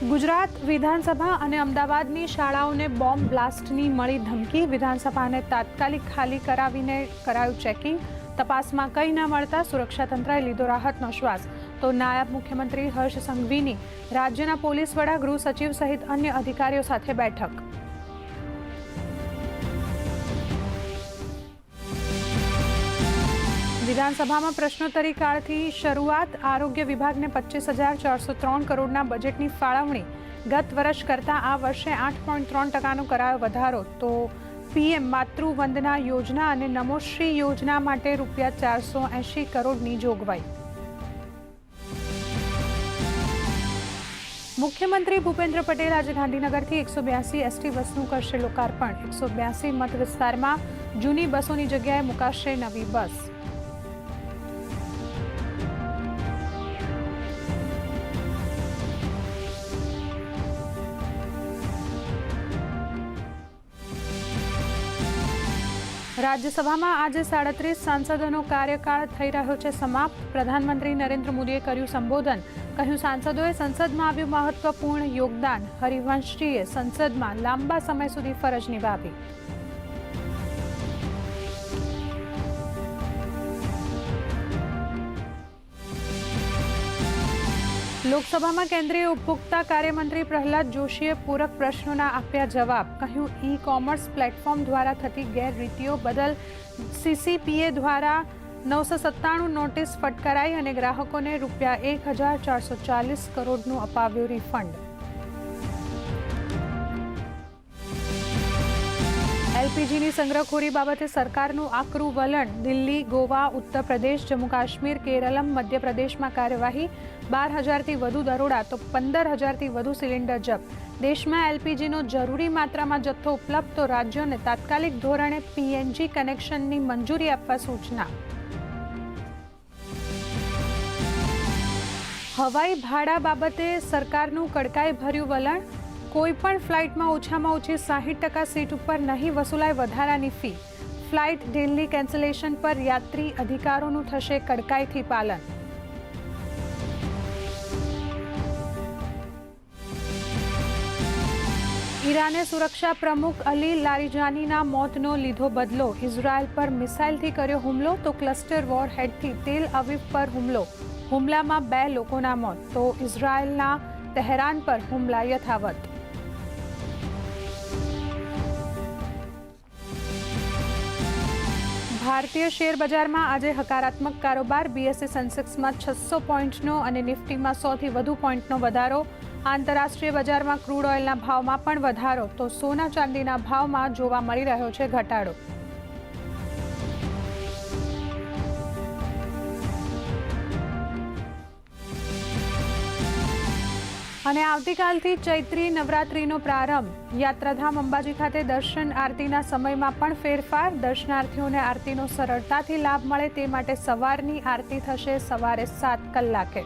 ગુજરાત વિધાનસભા અને અમદાવાદની શાળાઓને બોમ્બ બ્લાસ્ટની મળી ધમકી. વિધાનસભાને તાત્કાલિક ખાલી કરાવીને કરાયું ચેકિંગ. તપાસમાં કંઈ ન મળતા સુરક્ષા તંત્રએ લીધો રાહતનો શ્વાસ. તો નાયબ મુખ્યમંત્રી હર્ષ સંઘવીની રાજ્યના પોલીસ વડા, ગૃહ સચિવ સહિત અન્ય અધિકારીઓ સાથે બેઠક. વિધાનસભામાં પ્રશ્નોત્તરી કાળથી શરૂઆત. આરોગ્ય વિભાગને 25,403 કરોડના બજેટની ફાળવણી. ગત વર્ષ કરતાં આ વર્ષે 8.3% કરાયો વધારો. તો પીએમ માતૃવંદના યોજના અને નમોશ્રી યોજના માટે ₹480 કરોડની જોગવાઈ. મુખ્યમંત્રી ભૂપેન્દ્ર પટેલ આજે ગાંધીનગરથી 182 એસટી બસનું કરશે લોકાર્પણ. 182 મત વિસ્તારમાં જૂની બસોની જગ્યાએ મુકાશે નવી બસ. રાજ્યસભામાં આજે 37 સાંસદોનો કાર્યકાળ થઈ રહ્યો છે સમાપ્ત. પ્રધાનમંત્રી નરેન્દ્ર મોદીએ કર્યું સંબોધન. કહ્યું, સાંસદોએ સંસદમાં આવ્યું મહત્વપૂર્ણ યોગદાન. હરિવંશજીએ સંસદમાં લાંબા સમય સુધી ફરજ નિભાવી. લોકસભામાં કેન્દ્રીય ઉપભોક્તા કાર્યમંત્રી પ્રહલાદ જોશીએ પૂરક પ્રશ્નોના આપ્યા જવાબ. કહ્યું, ઈ-કોમર્સ પ્લેટફોર્મ દ્વારા થતી ગેરરીતિઓ બદલ સીસીપીએ દ્વારા 997 નોટિસ ફટકારાઈ અને ગ્રાહકોને ₹1,440 કરોડનું અપાવ્યું રિફંડ. એલપીજીની સંગ્રહખોરી બાબતે સરકારનું આકરું વલણ. દિલ્હી, ગોવા, ઉત્તર પ્રદેશ, જમ્મુ કાશ્મીર, કેરળમ, મધ્યપ્રદેશમાં કાર્યવાહી. 12,000થી વધુ દરોડા તો 15,000થી વધુ સિલિન્ડર જપ્ત. દેશમાં એલપીજીનો જરૂરી માત્રામાં જથ્થો ઉપલબ્ધ તો રાજ્યોને તાત્કાલિક ધોરણે પીએનજી કનેક્શનની મંજૂરી આપવા સૂચના. હવાઈ ભાડા બાબતે સરકારનું કડકાઈ ભર્યું વલણ. કોઈપણ ફ્લાઇટમાં ઓછામાં ઓછી 60% સીટ ઉપર નહીં વસૂલાય વધારાની ફી. ફ્લાઇટ ડીલની કેન્સલેશન પર યાત્રી અધિકારોનું થશે કડકાઈથી પાલન. ઈરાને સુરક્ષા પ્રમુખ અલી લારીજાનીના મોતનો લીધો બદલો. ઇઝરાયલ પર મિસાઇલથી કર્યો હુમલો તો ક્લસ્ટર વોર હેડથી તેલ અવીવ પર હુમલો. હુમલામાં 2 લોકોના મોત તો ઇઝરાયલના તહેરાન પર હુમલા યથાવત. ભારતીય શેર બજારમાં આજે હકારાત્મક કારોબાર. બીએસઈ સેન્સેક્સમાં 600 પોઈન્ટનો અને નિફ્ટીમાં 100થી વધુ પોઈન્ટનો વધારો. આંતરરાષ્ટ્રીય બજારમાં ક્રૂડ ઓઇલના ભાવમાં પણ વધારો તો સોના ચાંદીના ભાવમાં જોવા મળી રહ્યો છે ઘટાડો. અને આવતીકાલથી ચૈત્રી નવરાત્રીનો પ્રારંભ. યાત્રાધામ અંબાજી ખાતે દર્શન આરતીના સમયમાં પણ ફેરફાર. દર્શનાર્થીઓને આરતીનો સરળતાથી લાભ મળે તે માટે સવારની આરતી થશે સવારે 7 કલાકે.